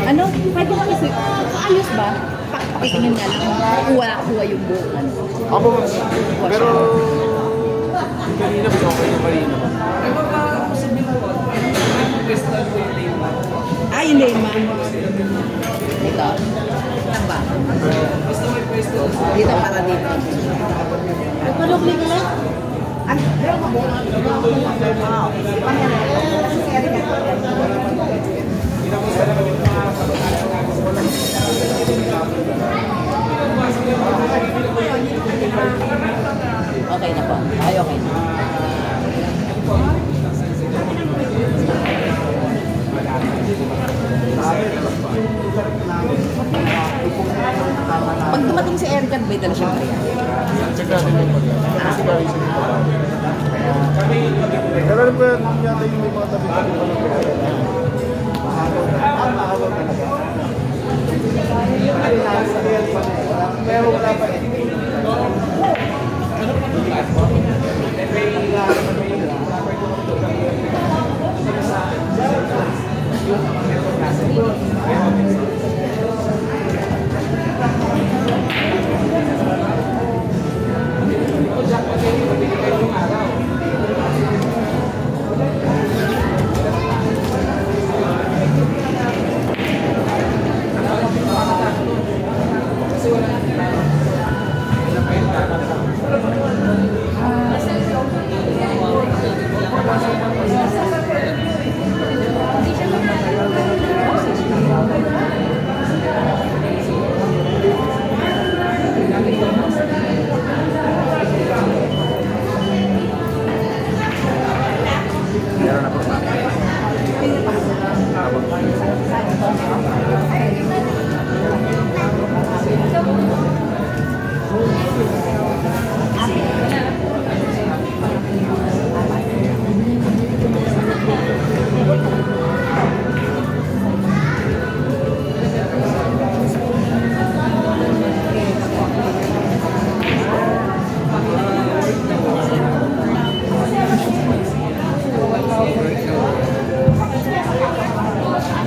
Ano? Pwede ba kasi, ayos ba? Pakitingin nga lang, kuha yung buo. Ako, pero kanina ba okay na kanina ba? Ah, yung lema. Dito? Saan ba? Dito para dito. Nagpalukli ka lang? Okay na po. Ay, okay na. Pag dumating si Erica, may dala siyang kaya. Check natin yung pag-aaral. Pero ano ba yata yung may mga tabi-tabi pa ng kaya? Mahawag talaga. Pero wala pa rin.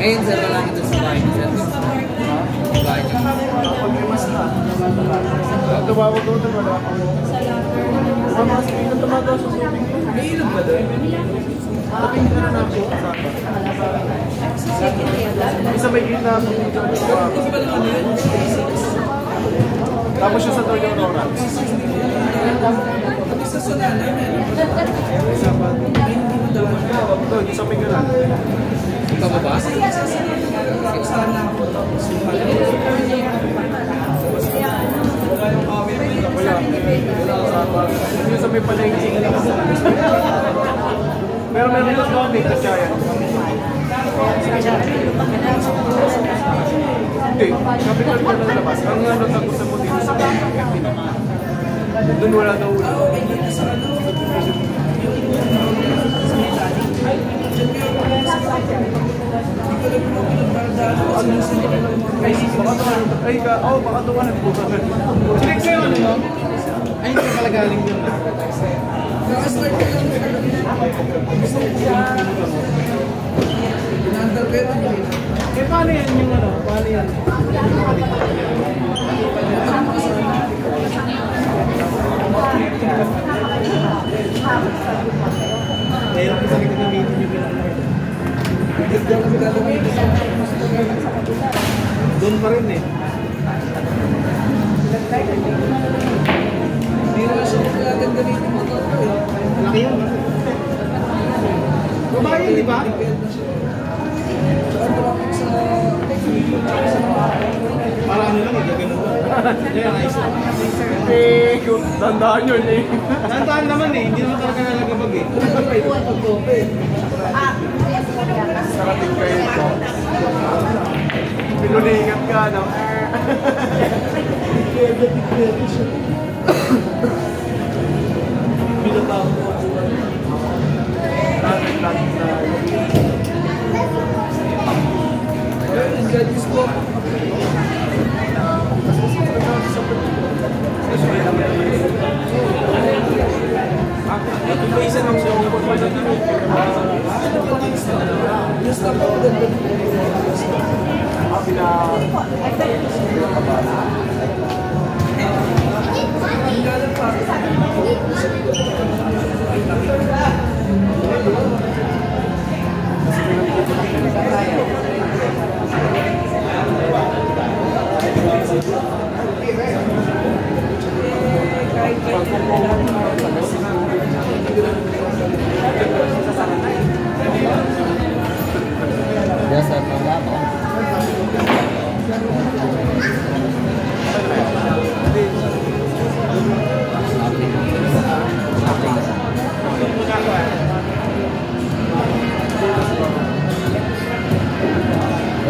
Ngayon, sir, lang ito sa bahay niyo, sir. Bahay niyo. Tumawag ko doon, wala ako. Tumakas ko yung tumagaw sa swimming pool. May ilog ba doon? Taping ka na ako sa isa may gitna ako dito. Tapos siya sa Toyo Aurora. Isa sa nanay. Isa pa. Ito, isa may gala. Ikaw ba ba? Yung sa may palengke. Pero meron ito doon, may katsaya. Hindi, kapital ka na labas. Ang ano tapos sa puti sa pagkakit. Doon wala na ulo. Ay, baka doon ka nagbuka. Sinig kayo ano no? Ay, hindi pala galing yun. Nakastart ko lang. Eh, paano yan yung ano? Paano yan? Mayroon ko sa kita gamitin yung pinag-art. Doon pa rin eh. Hindi naman siya magaganda dito mga ito eh. Malaki yun. Babae yun, di ba? Para ano lang, ganun ba? Yan, ayos lang. Eh, tandaan yun eh. Tandaan naman eh, hindi naman talaga nalagabag eh. Sarating kayo ito. Pinulingat ka, no? Binataw mo. Gadis po. Ito ba isa ng show? Biasa pala ako.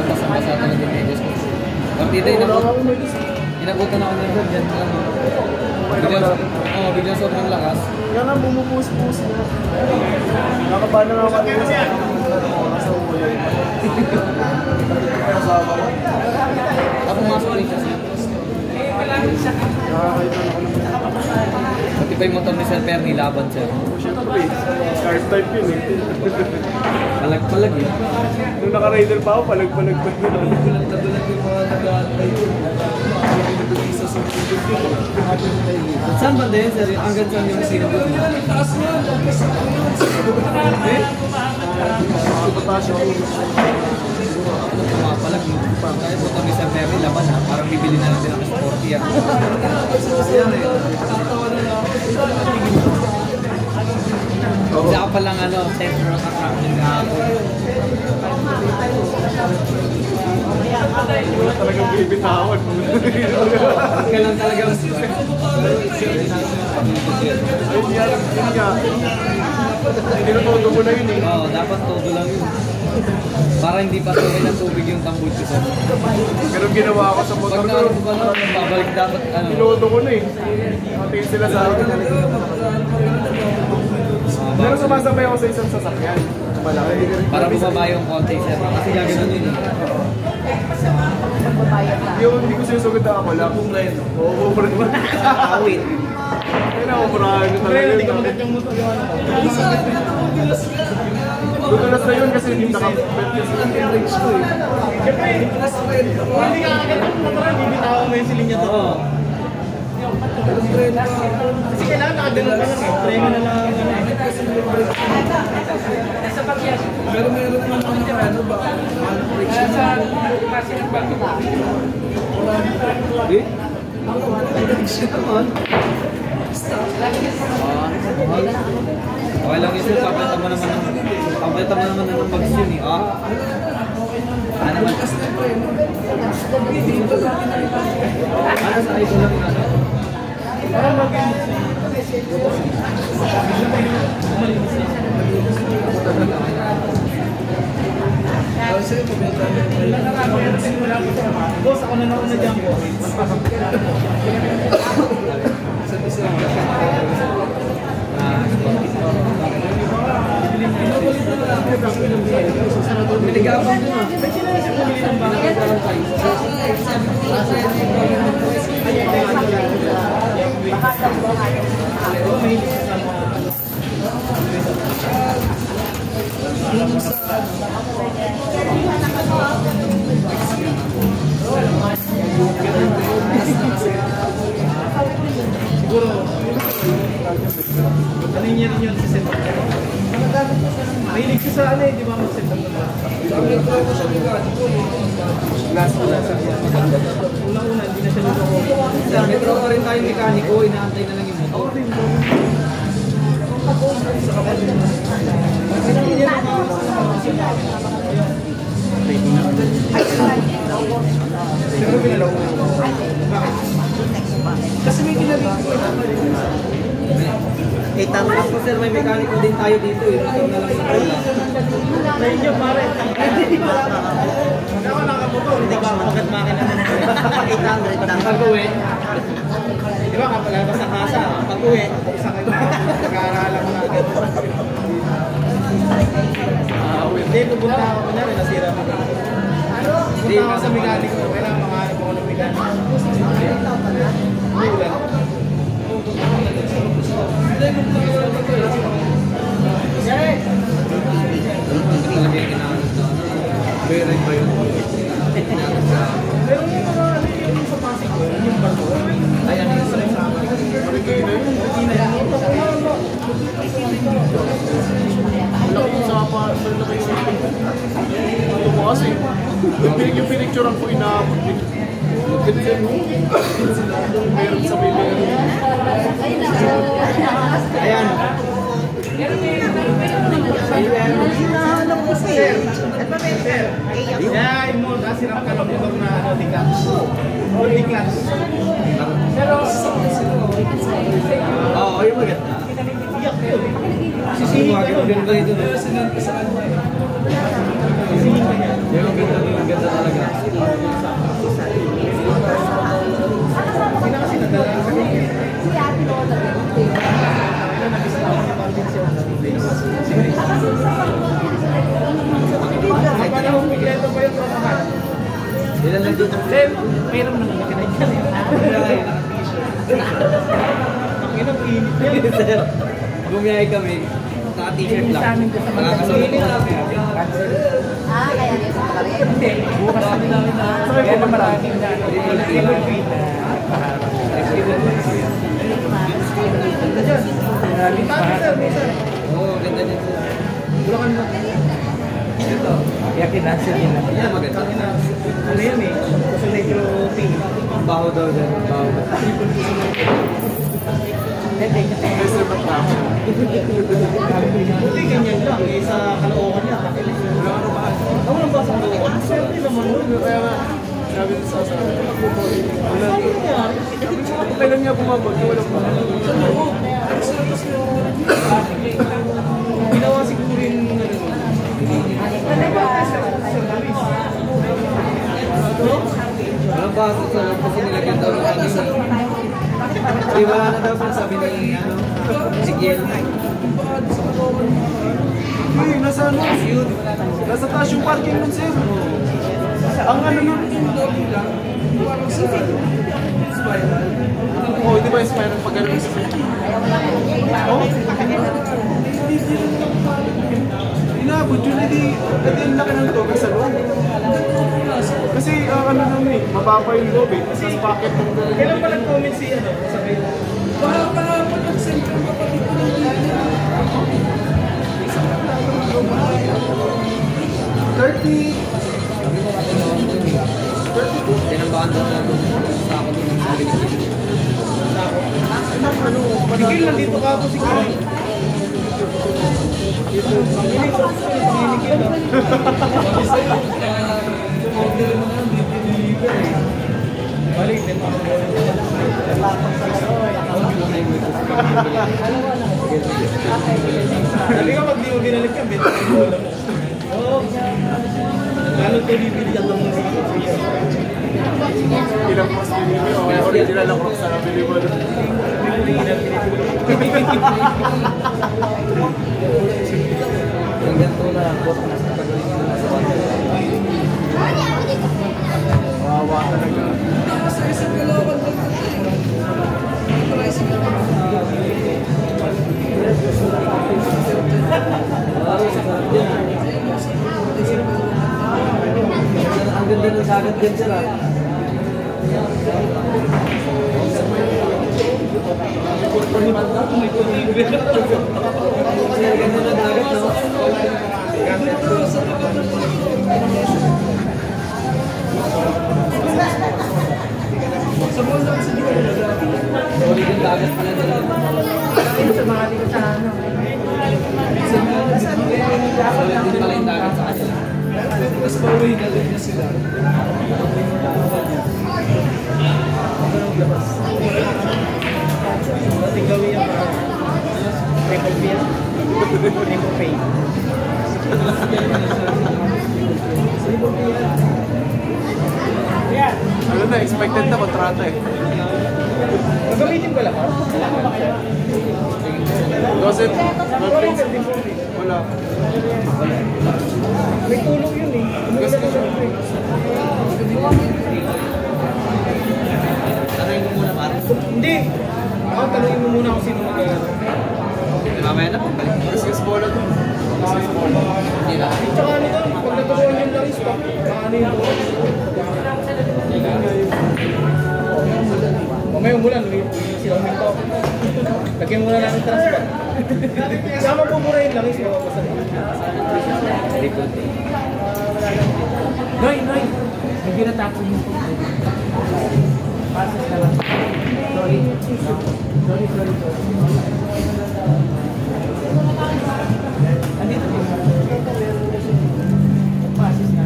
Basta-basta talaga din medyo. Partida inabutan ako ng road yan. Biglang sobrang lakas. Yan ang bumupus-pus na. Nakabahan na ako kanina sa nasa ulo. Tapos masok rin kasi. Nakakita na ako. Pati pa yung motor ni Sir Perny, laban siya. Siyempre, card type yun eh. Palag-palag eh. Nung naka-rider pa ako, palag-palag pa yun. Tagulag yung mga nag-aantay yun. Saan ba din, sir? Hanggang saan yung sinabot mo? Pataas yung Ano pumapalag mo? Kahit motor ni Sir Perny, laban ha? Parang bibili na lang din ako sporty ah. Isa ka palang center of attraction kahapon. wala talagang bibitawan. Ka lang talagang... Ayun nga. Tinutodo ko na yun eh. Oo, dapat todo lang yun. Para hindi pa tuloy ng tubig yung tambol ko sa... Pero ginawa ko sa motor Pag ko. naano ba na, babalik dapat Tinuto ko na eh. Tingin sila sa akin. Pero sumasabay ako sa isang sasakyan. Malaki. para bumaba yung konti, sir. Kasi gagawin yun eh. Magbabayad na. Hindi ko sinusugod na ako lang. Oo, bro. Awit. Ay na, umurahan ko talaga. Hindi ka magat yung motor yung ano. Dudulas na yun kasi hindi nakapit kasi yung enrich ko eh. Siyempre, hindi ka agad yung motor, bibitawa mo yung silinya to. Oo. Kasi kailangan nakaganon ka lang eh. Try mo na lang ano eh. Pero meron naman ano ba? Sa kasi ng bago ba? Eh? Okay lang yun, sir. Papalitan mo naman ng mags yun eh. Ano naman? Ano sa ito lang yun? Boss, ako na nauna dyan po. Binigabang dun ah. Ba't sila nasa pumili ng bakit parang tayo? Siguro, ano yun yun sa setup? Mahilig ko sa ano eh, di ba mag-setup na? Last na lang sa unang-una, hindi na siya luto. Sir, may tropa rin tayong mekaniko, inaantay na lang yung motor. Siguro pinalaw ko. Kasi may kinabig ko. Eh, tama po sir, may mekaniko din tayo dito eh. Motor na lang sa tropa. Medyo pare. Ako nakamotor. Hindi ba, bakit makina naman ko? 800 lang. Pag-uwi. Di ba kapalabas sa kasa? Pag-uwi. Sakay na. Nag-aaralan ko na agad. Hindi, pupunta ako na rin. Nasira mo. Punta ako sa mekaniko. Kailangan makahanap ako ng mekaniko. Ulan. Talaga yung kinahanap na ano. Pwede ba yun? Pero yung mga ano yung sa Pasig ko, yung barko. Ayan yung isa. Marigay na yun. Malaki yung sapa. Malaki yung ito mo kasi. Yung pinicturean ko inaabot din. Ganyan mo. Meron sa may meron. Ayan. Hinahanap ko sir. Sir. Yeah, mo nasirap ka ng motor na ano, di-clutch. Di-clutch. Oo, yung maganda. Iyak yun. Sisihin ka yun. Ganda ito. Sisihin ka yan. Yung ganda talaga. Sino kasi nadala sa kanya? Panahon bigleto pa yung tropahan. Ilan lang dito? Meron naman na kinagyan. Ang inang init yan. Sir, bumiyahe kami. Naka-t-shirt lang. Nakakasunod ko. Kaya yun sa pare. Bukas kami namin na. Kaya na maraming na. Oo, ganda dito. Bulacan mo. Ito. Yakin na siya yun. Yan, maganda. Ano yan eh? Kasi medyo pink. Ang baho daw dyan. Ang baho. Buti ganyan lang eh sa Caloocan niya. Ako lang ba sa Caloocan? Siyempre naman nun. Kaya nga, sabi ko sa asawa. Wala niya. Kailan niya bumabag? Wala pa. Sa loob. Ginawa siguro yung Walang baho sa loob kasi nilagyan daw ng ano. Di wala na daw pang sabi ni ano, si Kiel. Uy, nasa ano? Nasa taas yung parking nun, sir. Ang ano nun? Oh, di ba yung spiral pag gano'n sa sir? Oh? Inabot yun, edi ang laki ng tubig sa loob. Kasi ang ano nun eh, mababa yung loob eh. Tapos pocket ng gano'n. Kailan pa nag-comment si ano? Sabi ko, baka pa nag-send yung kapatid ko ng 30. Tinambahan daw na sa ako doon sa Pilipinas. Ano, panigil nandito ka ako si Kay. Balik din ako. Dali ka pag di mo binalik ka, benta yung bola mo. Lalo ito bibili ang mga ilang mas binili o original ang mas na bili mo. Ang ganito na bot na sa pagaling na sa wala. Wawa talaga. Ang ganda ng sagat din sila. Ang ganda ng dagat, no? Solid yung dagat pala nila. Solid din pala yung dagat sa kanila. Mas bawi na din sila. Ating gawin yan para take off yan. Take off pay. Ano na, expected na kontrata eh. Magamitin ko lang ba? Does it? Wala. May tulong yun eh. Kasi Tanungin mo muna pare. hindi. Ako tanungin mo muna kung sino mag-aaral. Mamaya na pagbalik. Kasi bola doon. Hindi na. Tsaka ano doon, pag naturuan yung lang stock, ano yun. Mamaya umulan, sila uminto. Lagyan muna namin transport. Sama po muna yung langis. Noy! Hindi natapos yung passes na lang. Sorry. Andito po. Passes na.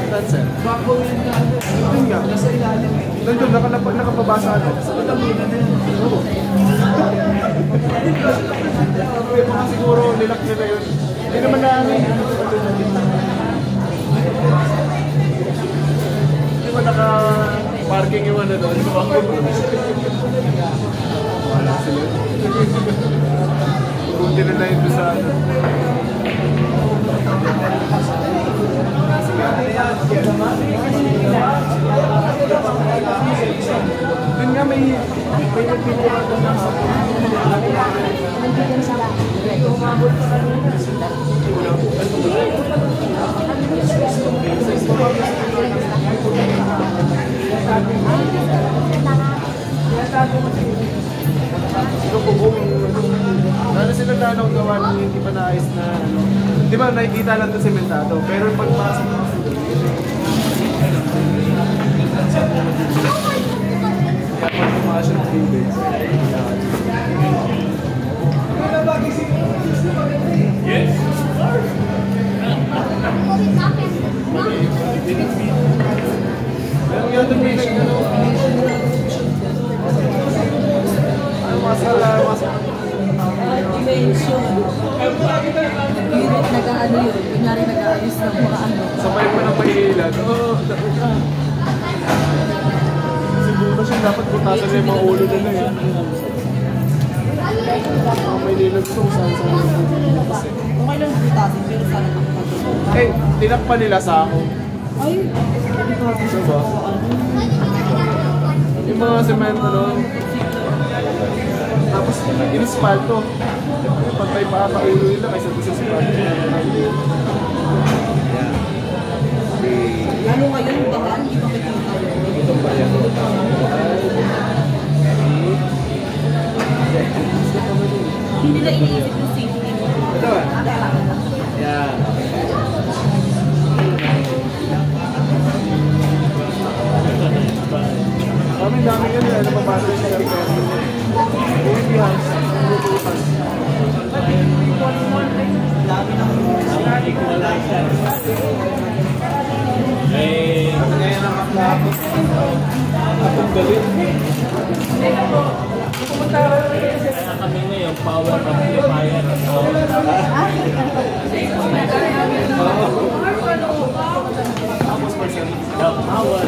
That's it. Yun nga. Nandun, nakapabasa ano. May mga siguro nilak nila yun. Hindi naman na ano. Hindi ba naka-parking yung ano doon? Wala sila. Kunti na yun doon sa ano. Doon nga may nagpipura doon ng Lalo sila lalaw gawa ng hindi pa naayos na ano. Di ba nakikita lang ito sementado, pero pagpasok mo kaya pag pumasok ng 3 beds. Yes! Meron nga doon may nag-ano. Ano masala? Dimension. Unit nag-ano yun. Kunyari nag-aayos ng mga ano. Sabay mo ng mahihilan. Kasi butas yung dapat butasan na yung mga ulo nila eh. May nilag ito kung saan saan. Okay lang butasin pero sana nakapagod. Eh, tinakpan nila sa ako. Ay! Ano ba? Yung mga semento no? Tapos in-spalto. Pantay pa ata ulo nila kaysa doon sa spalto. Lalo ngayon, baka hindi pa makikita yun. Ito pa yan. Hindi nila iniisip yung safety. Ito ba? Yan. Dami yan yan. Napapasok siya yung kaya. Uwihan. Uwihan. Eh, ngayon ang makakapos. Atong galit. Kaya kami ngayon, power amplifier. Tapos person. Power.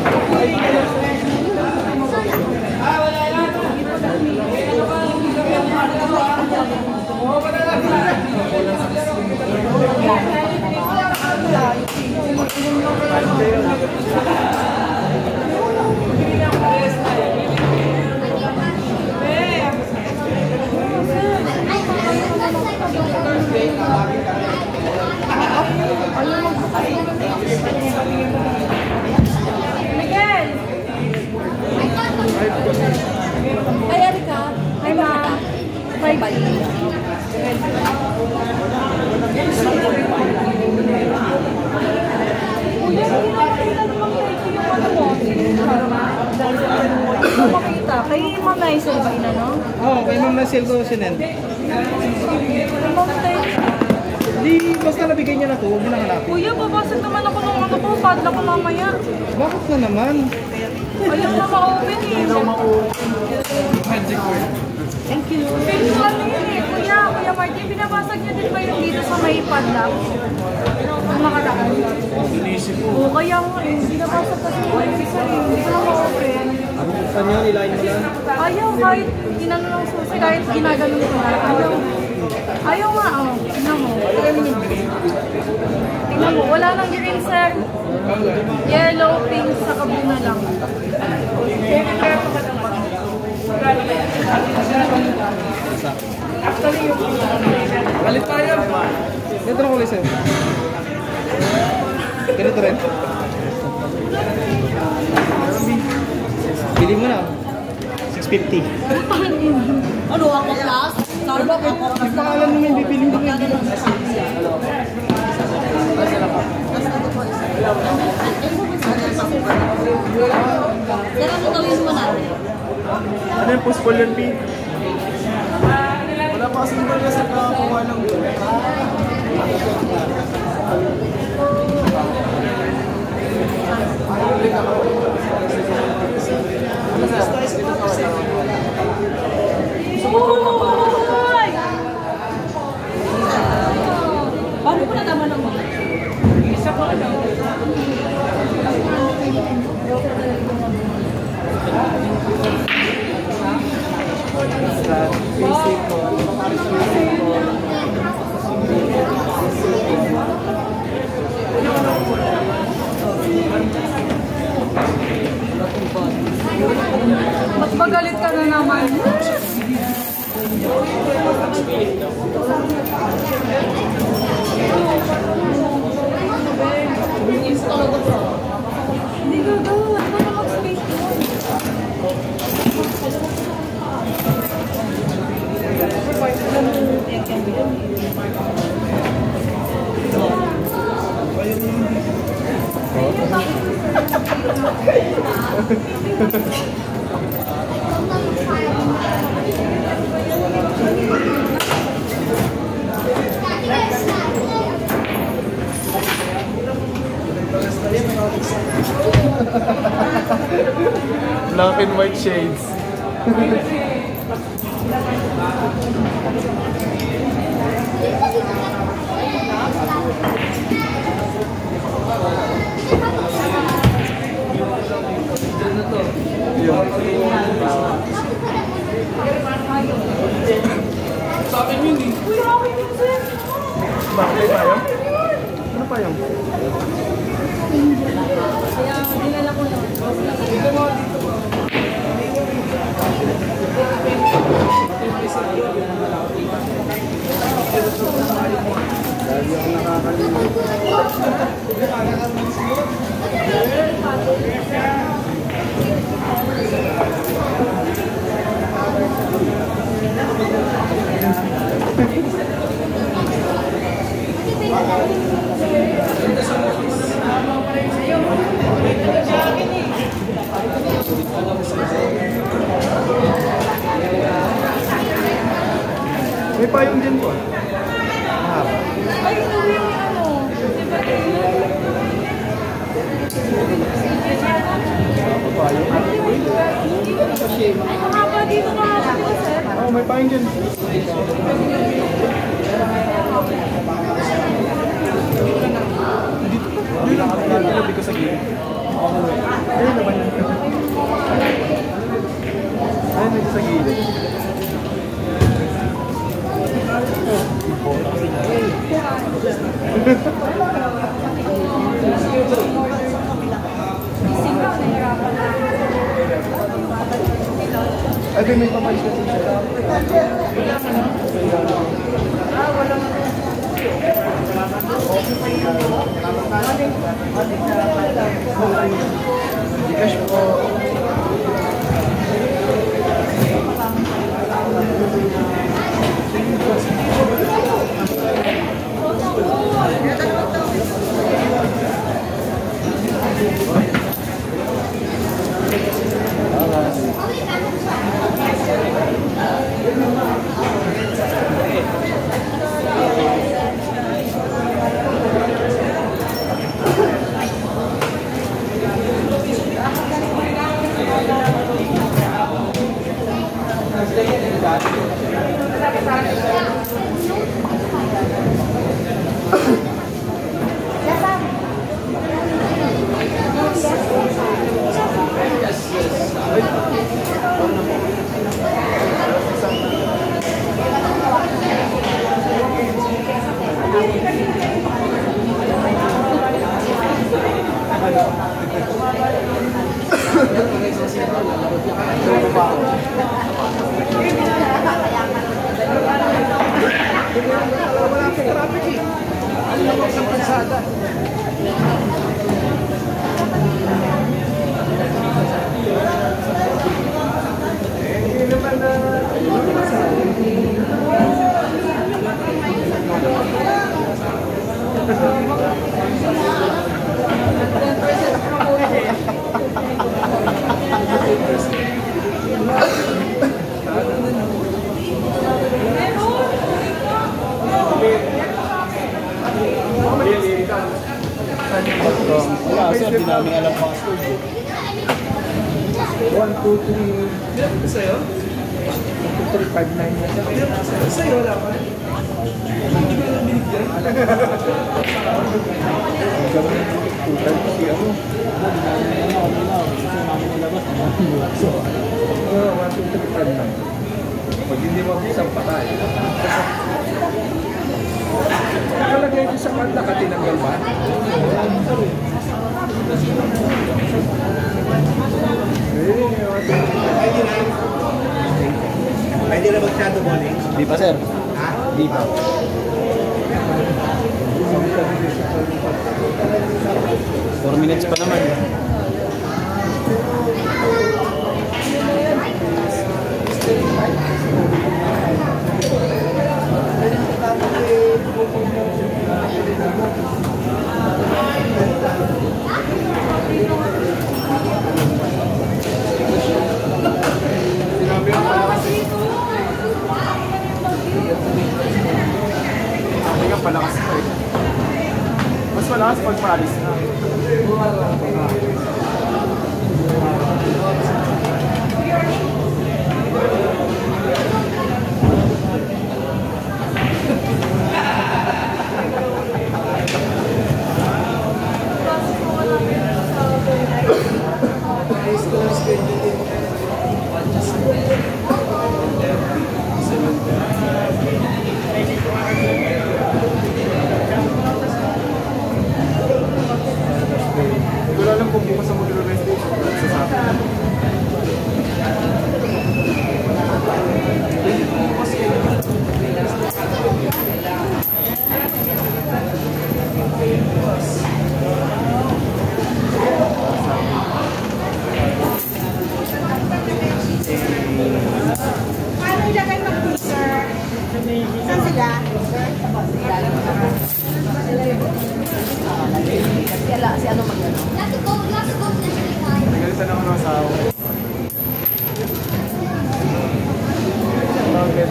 Miguel! Ay, Erika. Hi, Ma. Hi, buddy. Kuya, hindi nakakita namang kayo yung ano mo. Hindi makita. Kay Ma'am Naisel ba ina, no? Oo, kay Ma'am Naisel ko sinend. Ma'am Naisel. Hindi, basta nabigay niya na ito, huwag mo nang hanapin. Kuya, babasag naman ako ng ano ko. Padla ko mamaya. Bakit na naman? Ayaw na ma-open eh. Hindi daw magic word. Thank you. Pero ano yun eh, Kuya Martin, binabasag niya din ba yung dito sa may padla? Ang nakaraan. Inisip ko. Oo, kaya nga eh, binabasag kasi yung isa eh. Hindi ko na ma-open. Buksan yun, ilayin mo lang. Ayaw, kahit ginano ng susi, kahit ginaganon ko na. Ayaw. Ayaw nga, oh. Tingnan mo. Tingnan mo, wala nang green, sir. Yellow, pink, saka blue na lang. Palit tayo. Ganito na kulay sa'yo. Ganito rin. Bili mo na. 650. Ano, ako class? Starbucks ako. Pakalan mo yung bibili mo. Sir, ano gawin mo natin? Ano yung postpone yun, P? Wala pa kasing ba niya sa kakakuha ng... Paano ko nataman ng mga? Isa ko ano? Ba't magalit ka na naman? Hindi ka daw. Ano na mag-space mo? Black and white shades. Sa akin yun eh. Bakit tayo? Ano pa yung? Kaya dinala ko yun. Lagi ako may payong din po. Ay, ito yung ano. Ay, mahaba dito ka dito, sir. Oo, may payong din. Dito lang ako nalabi ko sa gilid. Ayun naman yun. Ayun dito sa gilid. Ay, may papalis kasi siya. Gcash po. Ay, Hindi namin alam password. 1, 2, 3. Sa'yo? 2, 3, 5, 9. Sa'yo wala pa. Hindi ko lang binigyan. Pag hindi mo isang patay. Nakalagay ko sa kanta ka tinanggal ba? Pwede na mag-shadow bowling? Di pa, sir. Ha? Di pa. 4 minutes pa naman. Sinabi ko pala kasi. Sabi nga palakas pa eh. Mas malakas pag paalis na. Hindi ko alam kung bukas ang mag-rest day. Sa akin. Paano ilagay mag-freezer? Saan sila? Si ano mag-ano? Nagalitan naman ang asawa. Bakit?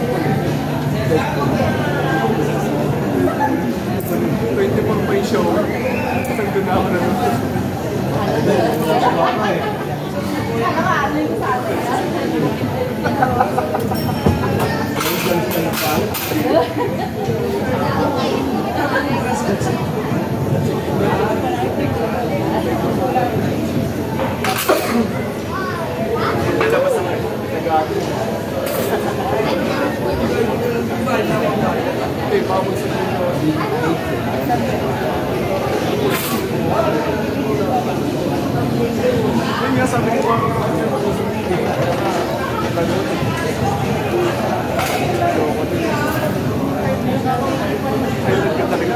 24 pa yung show. Nandun na ako na doon. Nalabas ang nag-aato. Ito yung pabot sa dito. Yun nga sabi ko. Ayun ka talaga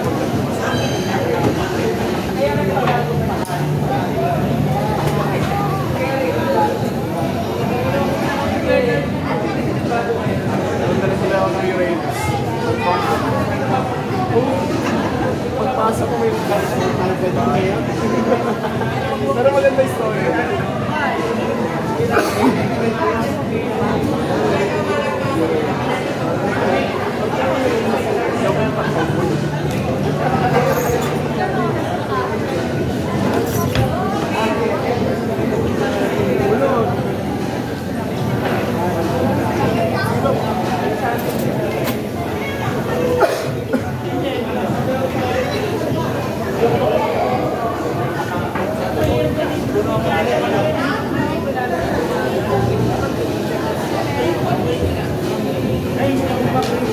Nandala sila ako ng Uranus. Pagpasok ko may pero maganda yung story.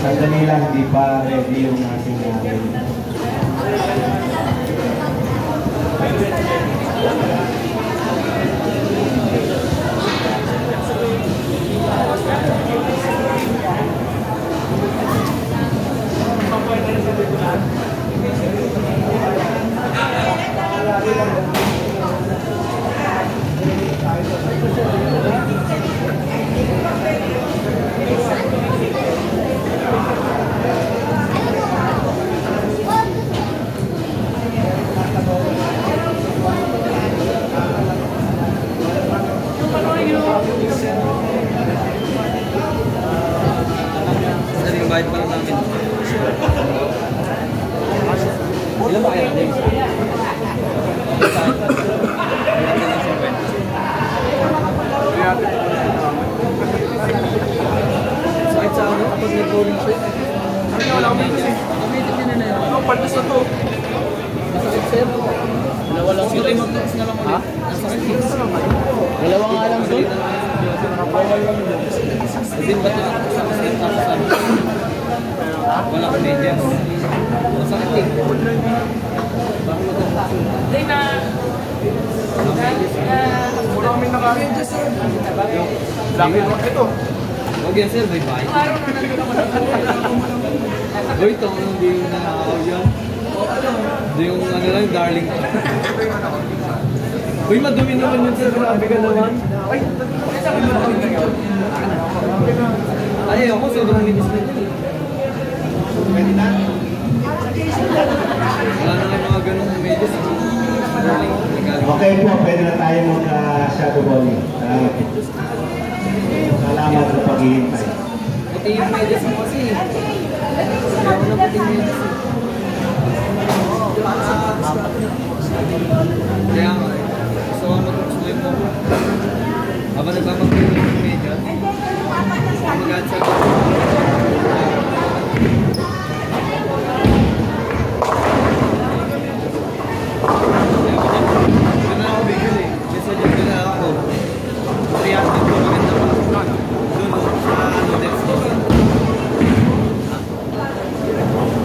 Sandali lang, di pa ready yung ating namin. Sariling bayad pa lang namin. Ilan ba kaya? bowling siya. Ano wala akong medyas eh. Ano, paldas na to. Masakit sir. Dalawa lang sila. Ha? Dalawa nga lang doon. Din ba ito? Tapos ano? Wala akong medyas. Masakit eh. Mula kami nakain. Laki mo. Ito. Huwag yan sir, may bahay. Uy, ito hindi yung nakakaw yan. Hindi yung ano lang, darling. Uy, madumi naman yun sir, grabe ka naman. Ay, ako sobrang linis na yun. Wala na kayo mga ganong medias. Okay po, pwede na tayo mag-shadow bowling. Salamat sa paghihintay. Puti yung medias mo kasi. Ayaw na puti yung medias. Kaya nga, gusto ko mag-explain mo. Habang nagpapagpili yung medias, mag-add sa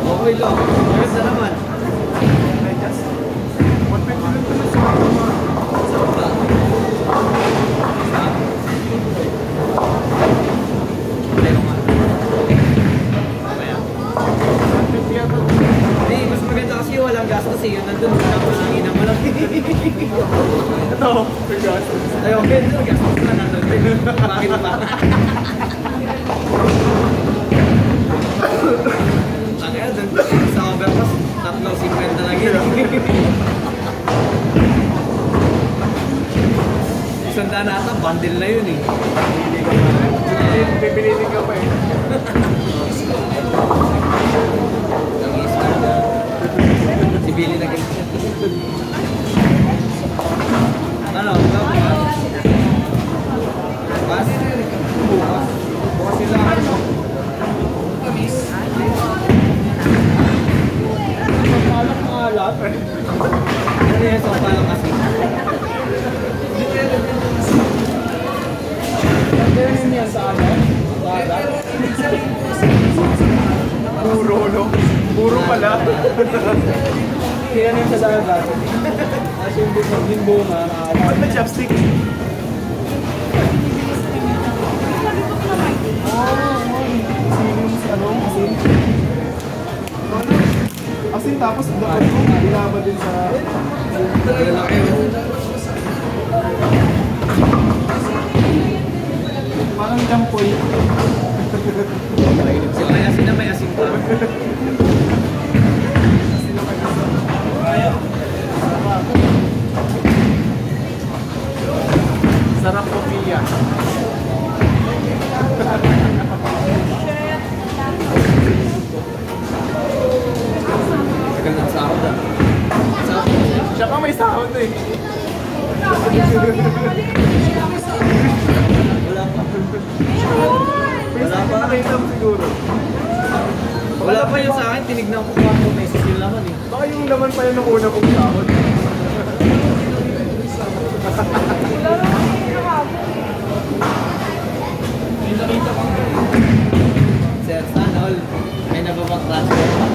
okay lang. Maganda naman. Medyas. 150 lang ito na sa mga. Hindi, mas maganda kasi walang gastos eh. Yun nandun, napalangin na malaki. Ito, may gas. Ay, okay, nandun, gastos na nandun. Bakit ba? Kaya dun sa overpass, 3.50 lang yun. Isang daan ata, bundle na yun eh. Pipilitin ka pa eh. Si Billy na ganyan. Ano? Bukas? Bukas? Bukas sila ano? Sampalak mga lahat. Ano yan sampalak kasi? Ganyan yan sa ano? Dagat? Puro, no? Puro pala. Kaya na yung sa dagat. Kasi yung bunga. Ba't may chopstick? Asin tapos dapat mo, binaba din sa... Parang jampoy. So may asin na may asin pa. Sarap po piya. Magandang sahod ah. Siya ka may sahod eh. Wala pa. Wala pa. Nakita mo siguro. Wala pa yung sa akin, tinignan ko 4 pesos yung laman eh. Baka yung laman pa yun ng una kong sahod. Sir, sana all. May nababang transfer pa.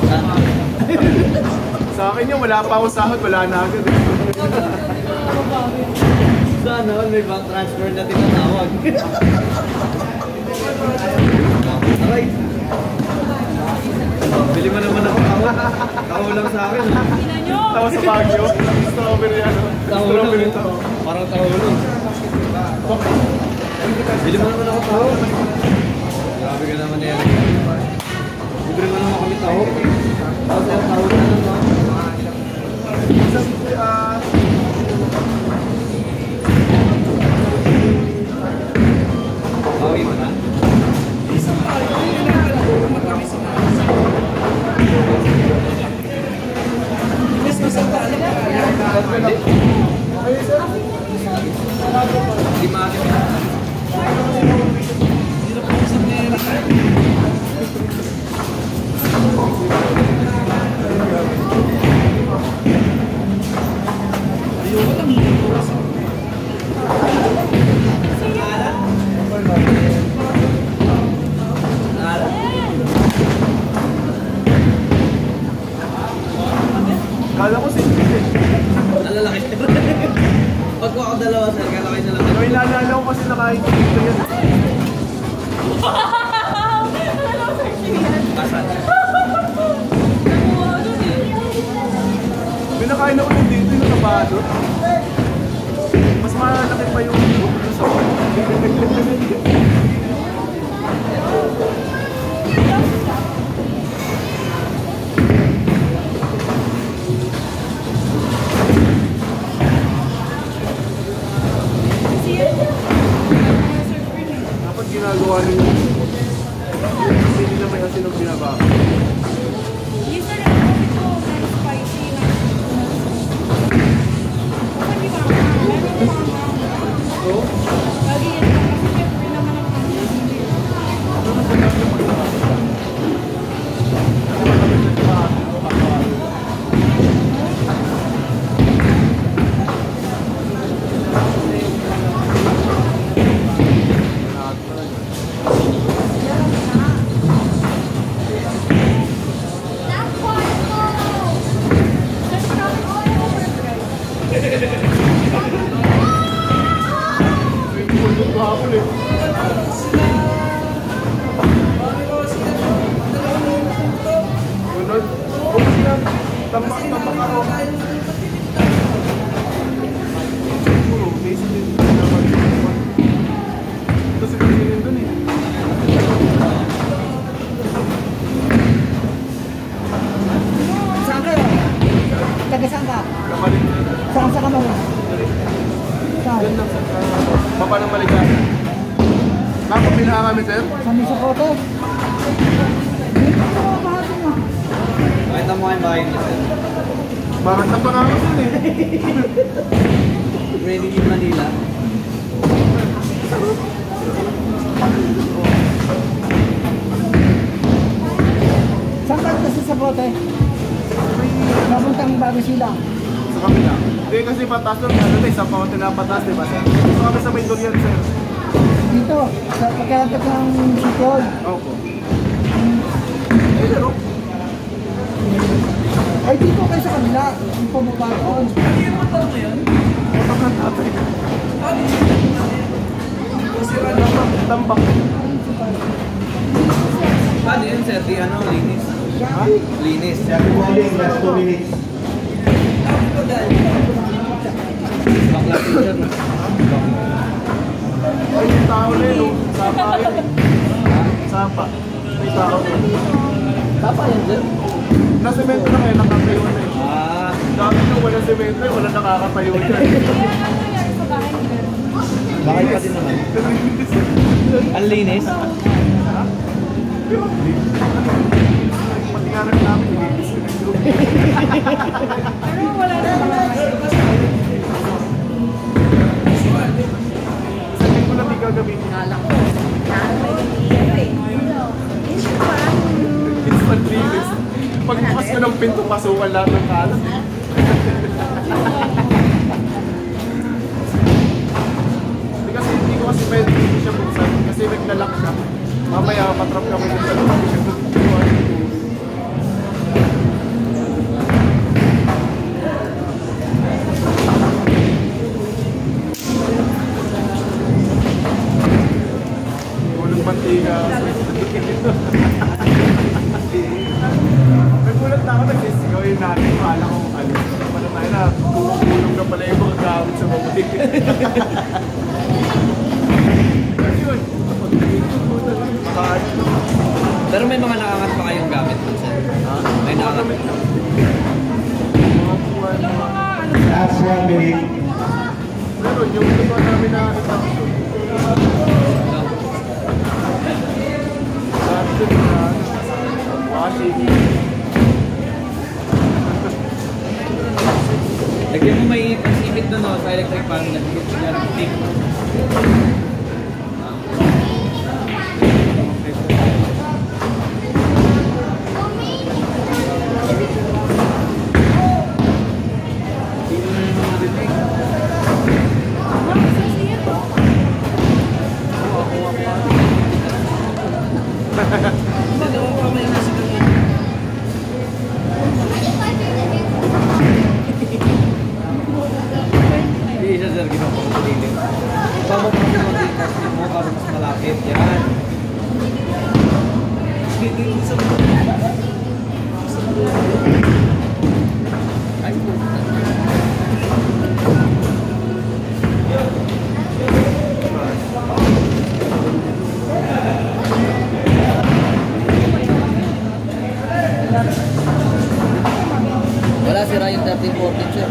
Sana. Sa akin yung wala pa ako sahod, wala na agad eh. Sana all, may bank transfer na tinatawag. Aray. Bili mo naman ako taho. Taho lang sa akin. Tawa sa Baguio. Strawberry ano. Taho Strawberry lang. taho. Parang taho lang. Bili mo naman ako taho. Grabe ka naman na yan. Libre mo naman kami taho. Tapos yung taho na lang no? Bawi mo na? Hindi maakin. Kala ko single eh. Nalalaki siya. Pag ko ako dalawa, sir, kala kayo na lang. May naalala ko kasi nakain ko dito yan. Asan? May nakain ako yung dito yung nakabado. Mas malaki pa yung sa dapat ginagawa ninyo. Kasi hindi na may asin ang binaba. Saan kayo? Taga saan ka? Saan sa kamay? Saan? Papa ng balikan. Nakapila ka kami, sir? Saan yung sukote? Dito ko makabahatin mo. Pakita mo kayo bahay niya, sir. Bakit na pangalan yun eh? Ready in Manila. Saan ka kasi sa bote? Papuntang bago sila. Sa kabila. Hindi kasi patas doon, ano na, isang kaunti na patas, di ba, sir? So kami sa may Dorian, sir. Dito, sa pagkakagat ng sikod. Opo. Eh, pero, Ay, dito kayo sa kabila. Yung pumaba doon. otak ng tatay. Tambak. Ano yun, sir? Di ano, linis. Ha? Linis. Shadow balling, last 2 minutes. Bakla teacher. Ay, yung tao na yun, oh. Sapa yun. Sapa. May tao na yun. Tapa yan, sir? Nasemento na kayo, nakatayo na yun. Ah. Dami nung wala semento, wala nakakatayo na. Bakit pa din naman? Ang linis. Pati nga rin namin, nililis ko ng group. Sabihin ko lang di gagamitin. Instant linis. Pagbukas ko ng pinto, pasukan lahat ng kalat. Hindi ko kasi pwede hindi siya buksan kasi naglalak siya. Mamaya patrap kami dun sa loob. Ulong mantika. Nagulat na ako, nagsisigaw yung natin. Kala ko, ano tayo na, tulong na pala yung mga gamit sa mabuti. Ayun. Pero may mga nakangat pa kayong gamit po, sir. May nakangat. Last 1 minute. Meron, yung ito namin na itaksyon. Sabi na, washing. Lagyan mo may sipit doon, no, sa electric fan. Lagyan mo ng stick. lalagyan mo pang pililim. Iba mo pang pililim mo para mas malapit. Yan. Ay, wala sira yung 13-14 sir.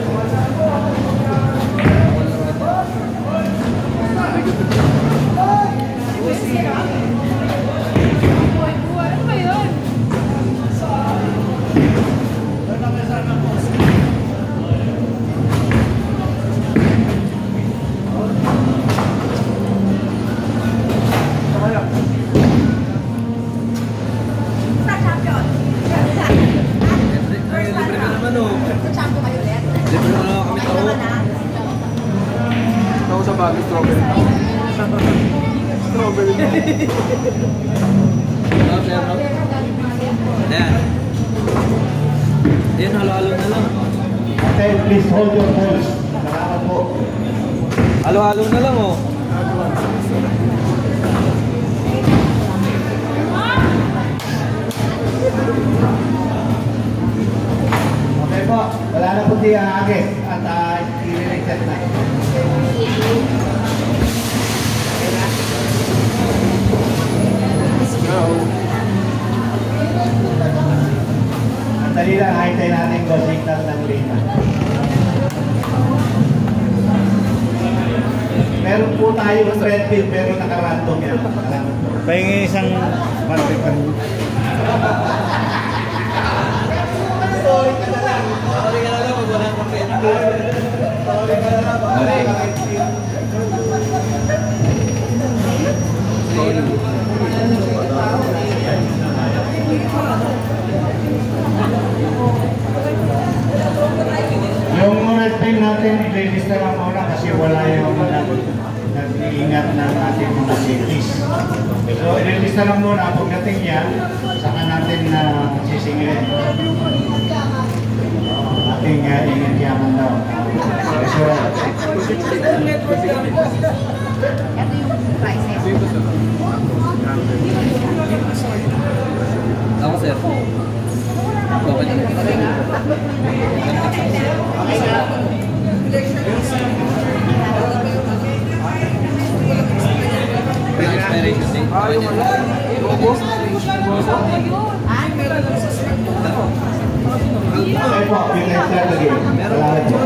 Ay, libre ka naman oh. Libre na naman kami tao. Ako sa bagay, strawberry. Strawberry. Ano sir, no? Ayan. Ayan, halo-halo na lang. Okay, please hold your pulse. Salamat po. Halo-halo na lang oh. Okay po, wala na po di agis at i-reset na. Ang dali lang, hintay natin go signal ng lina. Meron po tayo ng red pill pero naka-random yan. Salamat po. Pahingi isang marpipan. Sorry ka na lang, pag wala kang pera. Yung red pill natin, i-register lang muna kasi wala yung nag-iingat ng ating mga cities. So, i-register lang muna. Pagdating yan, saka natin sisingilin. Ating ingat-yaman daw. So, Ito yung prices. Ako sir. Okay na. Expiration date. Yung ano? Logo? okay po, you can start again. Salamat po.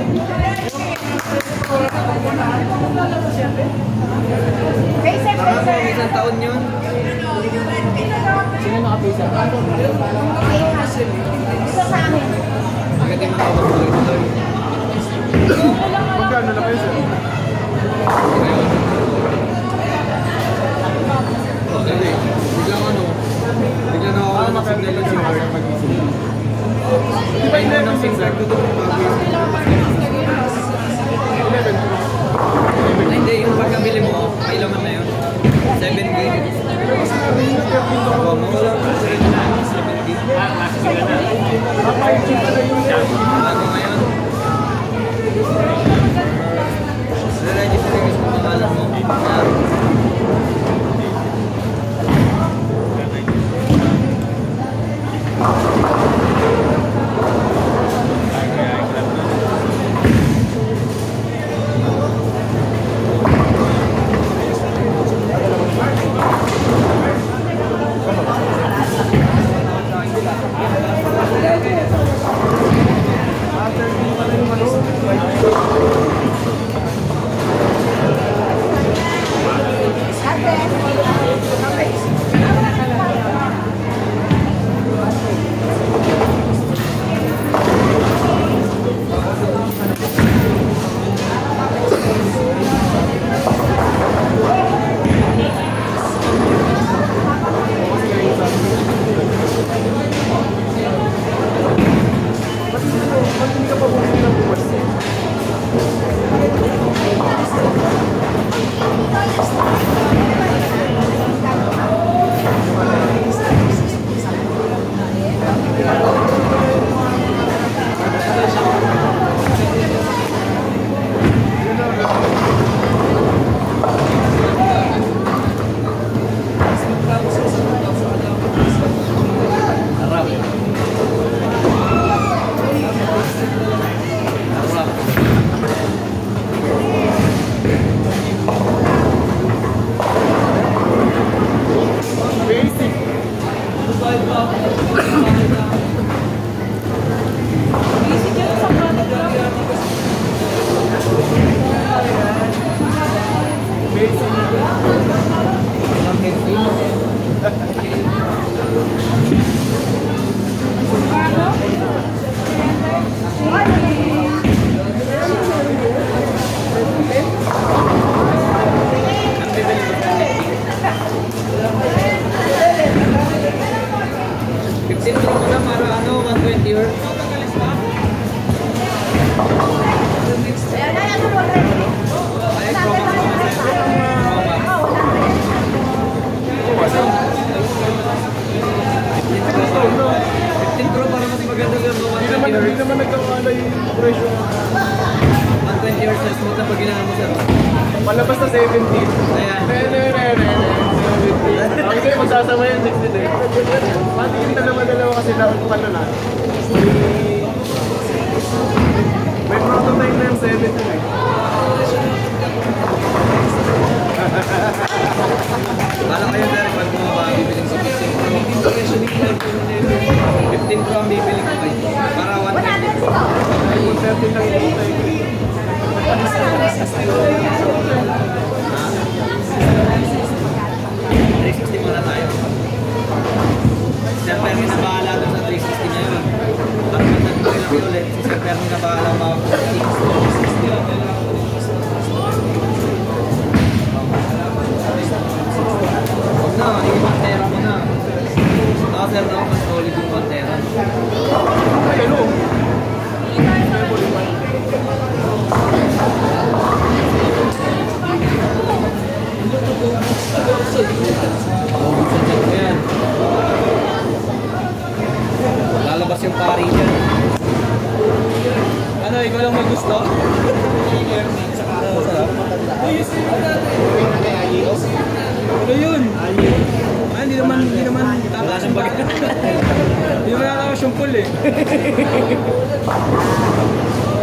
Parang isang taon yun. Sino nakapisa? Isa sa amin. Agad yung mga kapag-ulit. Magkano na kayo, sir? Hindi. Biglang ano, biglang nakawala ng signal lang si Mario pag-isip. Di ba 11 signal? Hindi, yung pagkabili mo, kailaman na yun. 7 gig. Ako, mawala ko sa rin na 7 gig. Bago ngayon. Re-register yung gusto mo pangalan mo. yung dalawa kasi dapat pa na. May prototype na yung 7 yun eh. Bala kayo dahil pag bumaba, bibiling sa 15 Pro ang bibiling ko kayo. Para 150. iPhone 13 lang yung tayo. 360 muna tayo. Sir Fermin na bahala doon sa 360 niya yun. At magtagpuri lang ulit. Si Sir Fermin na bahala ba ako sa 360. Huwag na, hindi Pantera mo na. Sir, na mas solid yung Pantera. Ay, ano? Ayan. Lalabas yung pari niya. Ano, ikaw lang may gusto? Ano yun? Hindi naman tataas yung bagay. Hindi naman tataas yung pool eh.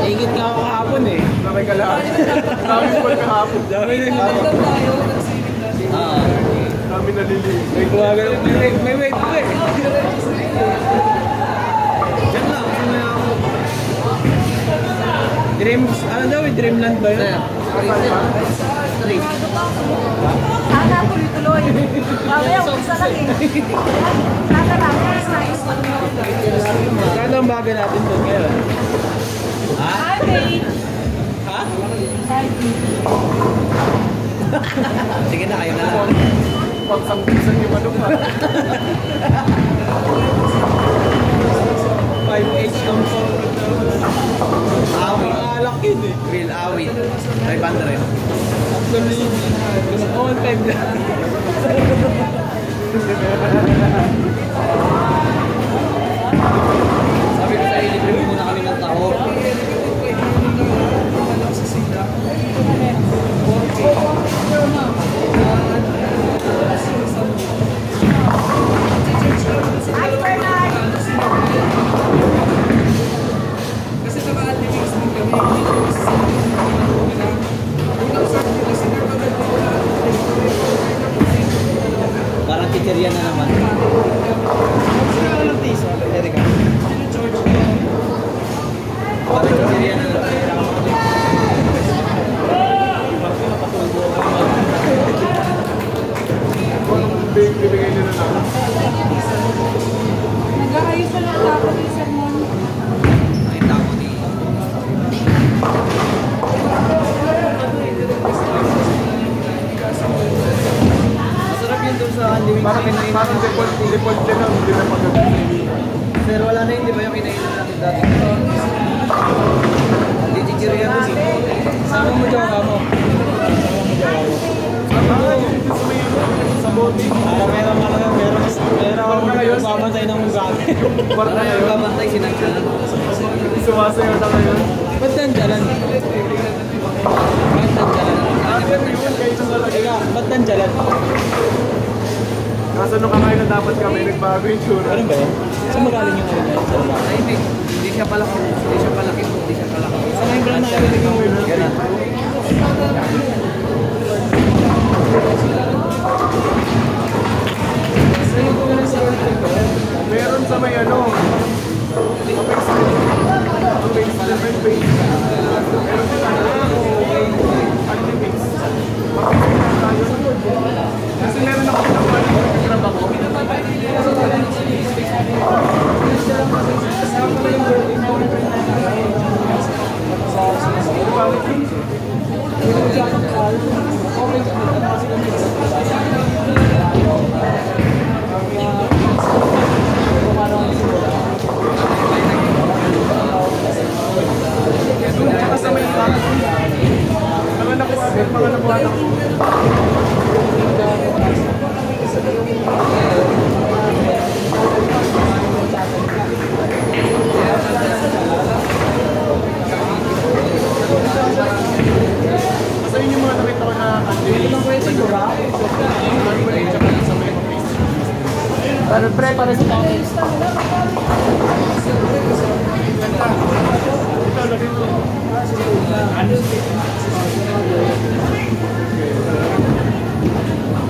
Ingit nga ako kahapon eh. Nakay ka lang. Dami po kahapon. Dami na yung Dami naliliit. may wait po eh. Diyan lang, kasi may ako. Dreams, ano daw eh, Dreamland ba yun? Sana tuloy-tuloy. Mamaya, umpisa lang eh. Nakarami, nice. Kano ang bagay natin doon ngayon? Ha? Hi, babe. Ha? Hi, Sige na, kayo na lang. Pagsangkisan yung ano pa. 5H lang po. Awit. Alak yun eh. Real awit. 500. Actually, all 5 lang. Sabi ko sa libre mo muna kami ng taho. Hi, Bernard. Kasi naka-admix din kami. Parang chichirya na naman. Parang chichirya na naman. Bibigay nyo na lang. Nag-aayos na lang dapat yung sermon. Nakita ko ni... Masarap yun doon sa unlimited. Parang default din lang. Hindi na pagkakas. Sir, wala na yun, di ba yung kinainan natin dati? Hindi chichirya doon eh. Sama mo dyan ka mo. Sa bote. Meron babantay ng gamit. Parang Meron ngayon. babantay sinagsalan. Sumasayaw na ngayon. Ba't nandyalan? Ba't nandyalan? Pero yun, kayo nang talaga. Ba't nandyalan? Kaso nung kakain na dapat kami, nagbago yung tsura. Ano ba yun? Saan magaling yung ano na yun? Ay, hindi siya palaki. Hindi siya palaki. Hindi siya palaki. Saan yung brand na yun? Ganun. Meron sa may ano. Apex 7 page. Meron sa Activix. Kasi meron ako ng money kung nag-grab ako. Libre para sa comments.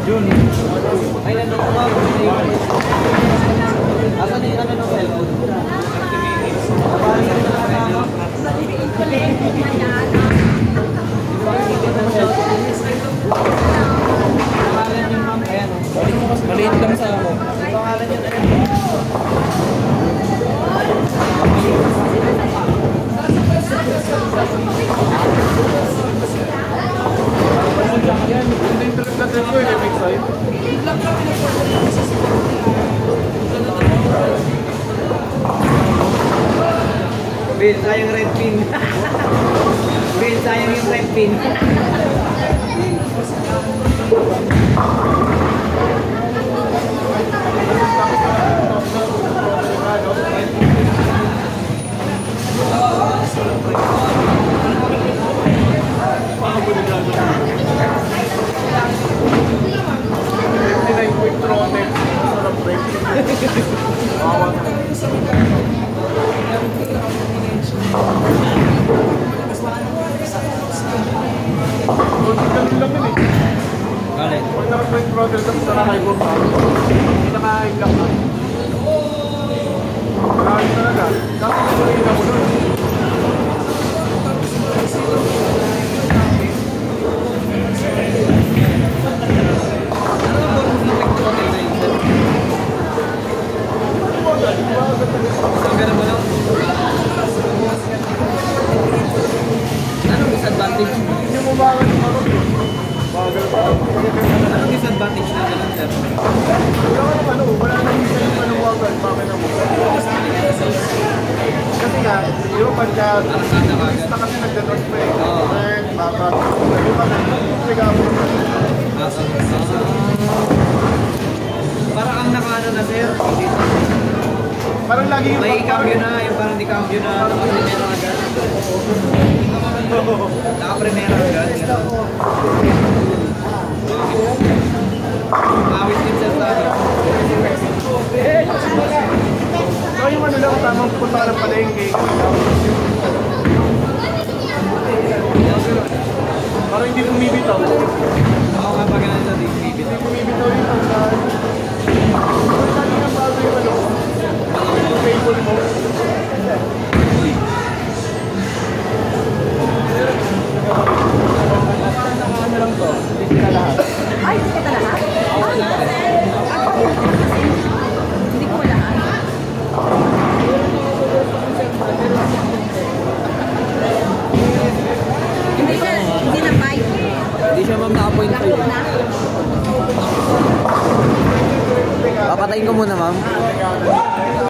Jun. Ay, nandun ko nga. Asan yung ano ng cellphone? Pangalan yun, ma'am. Ayan. Maliit lang sa ako. Pangalan yun, Hindi yung tulad na trip ko, yung big side. Bill, sayang red pin. Bill, sayang yung red pin. Quick throttle. Sarap break. Ganun lang yun eh. Galit. Pag naka-quick throttle ka sa high board ka, hindi naka-high block ka. Marami talaga. Kasi nagulina mo nun. Anong disadvantage? Hindi mo bakit marunong. Bagal pa. Anong disadvantage na ganun, sir? Wala nang isa yung manuwagan. Bakit na mo? Kasi nga, yung pagka na kasi nagdados pa eh. Then, baka, yung pagka nagdados pa Parang ang nakaano na, sir. parang lagi yung May cambio na, yung parang di cambio na. Naka-primera agad. Naka-primera agad. Awit din sa tayo. So yung ano lang, tamang pupunta ka ng palengke. Parang hindi bumibitaw. Ako nga pa ganun sa DCB. Hindi bumibitaw yung tanggal. Kung saan yung bago yung ano, yung table mo. Ano lang to? Hindi na lahat. Ay, hindi kita lahat? Hindi ko lahat. Hindi na 5. Hindi siya ma'am naka-point Laklo 5. na. Papatayin ko muna ma'am.